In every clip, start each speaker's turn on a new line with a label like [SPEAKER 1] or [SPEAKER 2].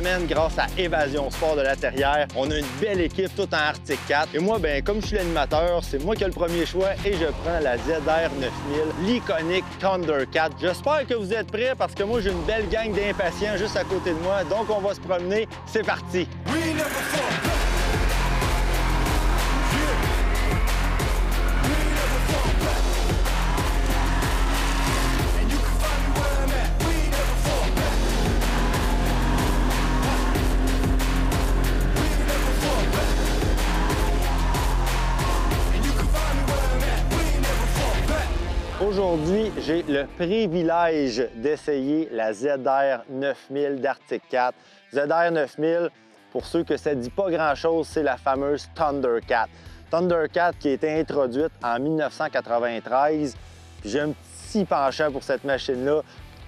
[SPEAKER 1] semaine grâce à Évasion Sport de la Terrière. On a une belle équipe tout en Arctic 4. Et moi, ben comme je suis l'animateur, c'est moi qui ai le premier choix et je prends la ZR 9000, l'iconique Thundercat. J'espère que vous êtes prêts parce que moi, j'ai une belle gang d'impatients juste à côté de moi. Donc, on va se promener. C'est parti! Aujourd'hui, j'ai le privilège d'essayer la ZR 9000 d'Arctic 4. ZR 9000, pour ceux que ça ne dit pas grand-chose, c'est la fameuse Thundercat. Thundercat qui a été introduite en 1993. J'ai un petit penchant pour cette machine-là.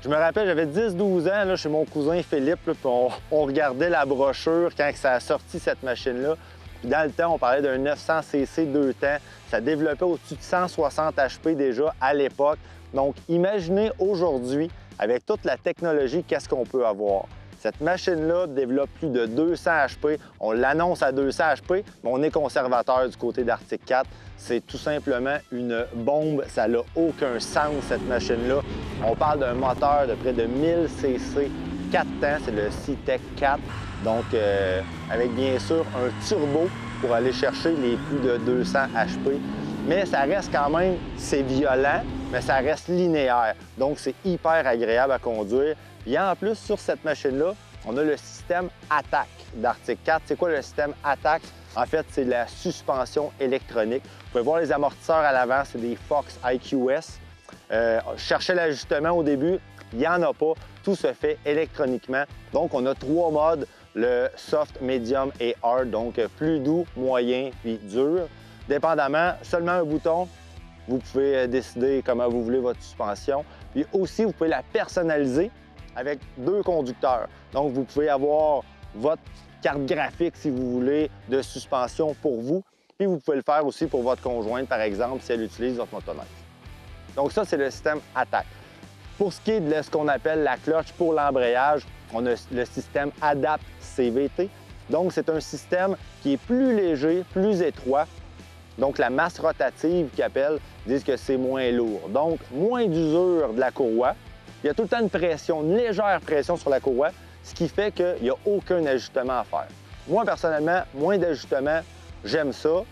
[SPEAKER 1] Je me rappelle, j'avais 10-12 ans là, chez mon cousin Philippe, là, puis on regardait la brochure quand ça a sorti cette machine-là. Puis dans le temps, on parlait d'un 900cc 2 temps. Ça développait au-dessus de 160 HP déjà à l'époque. Donc, imaginez aujourd'hui, avec toute la technologie, qu'est-ce qu'on peut avoir. Cette machine-là développe plus de 200 HP. On l'annonce à 200 HP, mais on est conservateur du côté d'Arctic 4. C'est tout simplement une bombe. Ça n'a aucun sens, cette machine-là. On parle d'un moteur de près de 1000cc 4 temps. C'est le C-Tech 4. Donc, avec bien sûr un turbo pour aller chercher les plus de 200 HP. Mais ça reste quand même, c'est violent, mais ça reste linéaire. Donc, c'est hyper agréable à conduire. Et en plus, sur cette machine-là, on a le système Attack d'Arctic 4. C'est quoi le système Attack? En fait, c'est la suspension électronique. Vous pouvez voir les amortisseurs à l'avant, c'est des Fox IQS. Je cherchais l'ajustement au début, il n'y en a pas. Tout se fait électroniquement. Donc, on a 3 modes, le soft, medium et hard, donc plus doux, moyen puis dur. Dépendamment, seulement un bouton, vous pouvez décider comment vous voulez votre suspension. Puis aussi, vous pouvez la personnaliser avec 2 conducteurs. Donc, vous pouvez avoir votre carte graphique, si vous voulez, de suspension pour vous. Puis, vous pouvez le faire aussi pour votre conjointe, par exemple, si elle utilise votre motoneige. Donc, ça, c'est le système Attack. Pour ce qui est de ce qu'on appelle la clutch pour l'embrayage, on a le système Adapt CVT. Donc, c'est un système qui est plus léger, plus étroit. Donc, la masse rotative qu'ils appellent disent que c'est moins lourd. Donc, moins d'usure de la courroie. Il y a tout le temps une pression, une légère pression sur la courroie, ce qui fait qu'il n'y a aucun ajustement à faire. Moi, personnellement, moins d'ajustement, j'aime ça.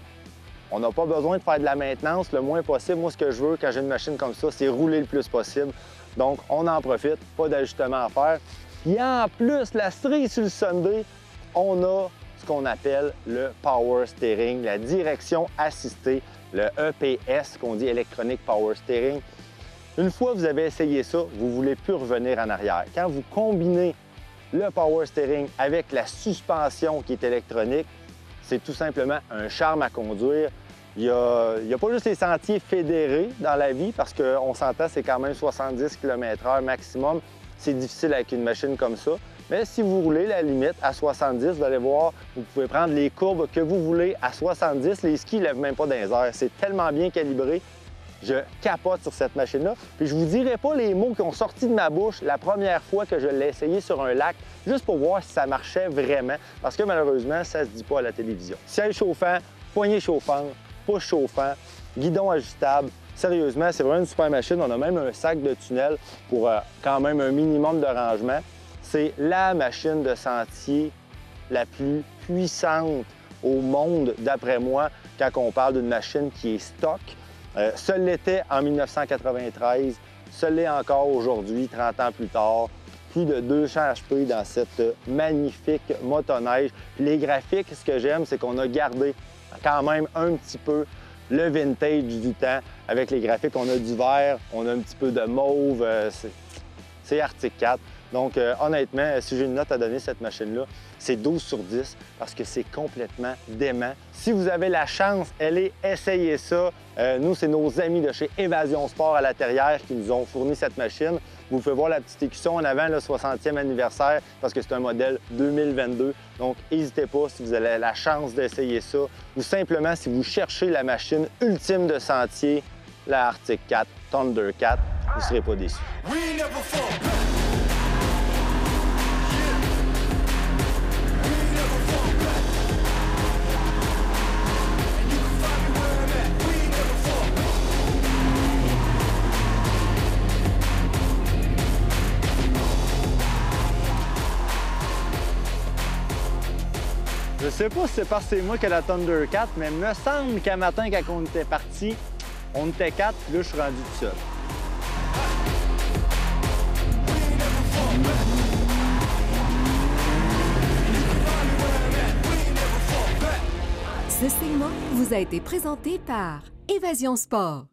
[SPEAKER 1] On n'a pas besoin de faire de la maintenance le moins possible. Moi, ce que je veux quand j'ai une machine comme ça, c'est rouler le plus possible. Donc, on en profite, pas d'ajustement à faire. Et en plus, la cerise sur le sundae, on a ce qu'on appelle le Power Steering, la direction assistée, le EPS, qu'on dit Electronic Power Steering. Une fois que vous avez essayé ça, vous ne voulez plus revenir en arrière. Quand vous combinez le Power Steering avec la suspension qui est électronique, c'est tout simplement un charme à conduire. Il n'y a pas juste les sentiers fédérés dans la vie, parce qu'on s'entend, c'est quand même 70 km/h maximum. C'est difficile avec une machine comme ça. Mais si vous roulez la limite à 70, vous allez voir, vous pouvez prendre les courbes que vous voulez à 70. Les skis ne lèvent même pas dans les airs. C'est tellement bien calibré. Je capote sur cette machine-là. Puis je vous dirai pas les mots qui ont sorti de ma bouche la première fois que je l'ai essayé sur un lac, juste pour voir si ça marchait vraiment. Parce que malheureusement, ça se dit pas à la télévision. Siège chauffant, poignée chauffante, pouce chauffant, guidon ajustable. Sérieusement, c'est vraiment une super machine. On a même un sac de tunnel pour quand même un minimum de rangement. C'est la machine de sentier la plus puissante au monde, d'après moi, quand on parle d'une machine qui est stock. Seul l'était en 1993, seul l'est encore aujourd'hui, 30 ans plus tard. Plus de 200 HP dans cette magnifique motoneige. Puis les graphiques, ce que j'aime, c'est qu'on a gardé quand même un petit peu le vintage du temps. Avec les graphiques, on a du vert, on a un petit peu de mauve. C'est Arctic 4. Donc, honnêtement, si j'ai une note à donner à cette machine-là, c'est 12 sur 10 parce que c'est complètement dément. Si vous avez la chance, allez essayer ça. Nous, c'est nos amis de chez Évasion Sport à la Terrière qui nous ont fourni cette machine. Vous pouvez voir la petite écusson en avant, le 60e anniversaire, parce que c'est un modèle 2022. Donc, n'hésitez pas si vous avez la chance d'essayer ça. Ou simplement, si vous cherchez la machine ultime de sentier, la Arctic 4, Thundercat, vous ne serez pas déçus. sais pas si c'est parce que c'est moi qui ai la Thundercat, mais il me semble qu'un matin, quand on était parti, on était 4, puis là, je suis rendu tout seul.
[SPEAKER 2] Ce segment vous a été présenté par Évasion Sport.